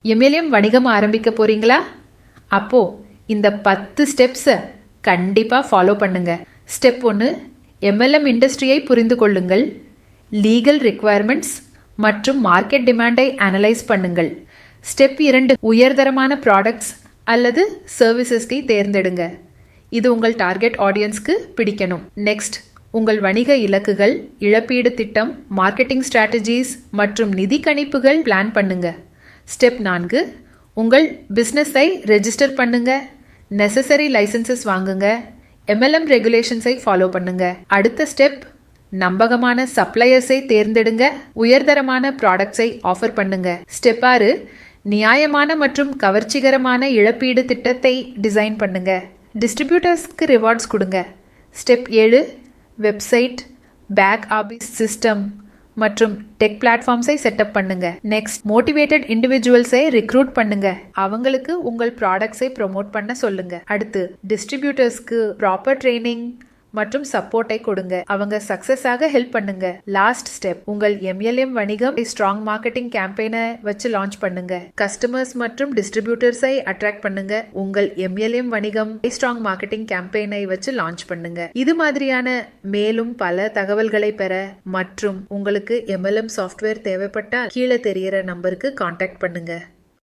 MLM வணிகம் ஆரம்பிக்க போறீங்களா? அப்போ இந்த 10 ஸ்டெப்ஸை கண்டிப்பாக ஃபாலோ பண்ணுங்க. ஸ்டெப் 1, எம்எல்எம் இண்டஸ்ட்ரியை புரிந்து கொள்ளுங்கள். லீகல் ரிக்குவயர்மெண்ட்ஸ் மற்றும் மார்க்கெட் டிமாண்டை அனலைஸ் பண்ணுங்கள். ஸ்டெப் 2, உயர்தரமான ப்ராடக்ட்ஸ் அல்லது சர்வீசஸ்கை தேர்ந்தெடுங்க. இது உங்கள் டார்கெட் ஆடியன்ஸ்க்கு பிடிக்கணும். நெக்ஸ்ட், உங்கள் வணிக இலக்குகள், இழப்பீடு திட்டம், மார்க்கெட்டிங் ஸ்ட்ராட்டஜிஸ் மற்றும் நிதி கணிப்புகள் பிளான் பண்ணுங்க. ஸ்டெப் 4, உங்கள் பிஸ்னஸை ரெஜிஸ்டர் பண்ணுங்க. நெசசரி லைசன்சஸ் வாங்குங்க. எம்எல்எம் ரெகுலேஷன்ஸை ஃபாலோ பண்ணுங்க. அடுத்த ஸ்டெப், நம்பகமான சப்ளையர்ஸை தேர்ந்தெடுங்க. உயர்தரமான ப்ராடக்ட்ஸை ஆஃபர் பண்ணுங்க. ஸ்டெப் 6, நியாயமான மற்றும் கவர்ச்சிகரமான இழப்பீடு திட்டத்தை டிசைன் பண்ணுங்க. டிஸ்ட்ரிபியூட்டர்ஸ்க்கு ரிவார்ட்ஸ் கொடுங்க. Step 7, website, back office system மற்றும் டெக் பிளாட்ஃபார்ம்ஸை செட்டப் பண்ணுங்க. நெக்ஸ்ட், மோட்டிவேட்டட் இண்டிவிஜுவல்ஸை ரிக்ரூட் பண்ணுங்க. அவங்களுக்கு உங்கள் ப்ராடக்ட்ஸை ப்ரொமோட் பண்ண சொல்லுங்க. அடுத்து, டிஸ்ட்ரிபியூட்டர்ஸ்க்கு ப்ராப்பர் ட்ரைனிங் மற்றும் சப்போர்ட்டை கொடுங்க. அவங்க சக்சஸாக ஹெல்ப் பண்ணுங்க. லாஸ்ட் ஸ்டெப், உங்கள் எம்எல்எம் வணிகம் ஸ்ட்ராங் மார்க்கெட்டிங் கேம்பெயினை வச்சு லான்ச் பண்ணுங்க. கஸ்டமர்ஸ் மற்றும் டிஸ்ட்ரிபியூட்டர்ஸை அட்ராக்ட் பண்ணுங்க. உங்கள் எம்எல்எம் வணிகம் ஸ்ட்ராங் மார்க்கெட்டிங் கேம்பெயினை வச்சு லான்ச் பண்ணுங்க. இது மாதிரியான மேலும் பல தகவல்களை பெற மற்றும் உங்களுக்கு எம்எல்எம் சாஃப்ட்வேர் தேவைப்பட்டால் கீழே தெரியிற நம்பருக்கு கான்டாக்ட் பண்ணுங்க.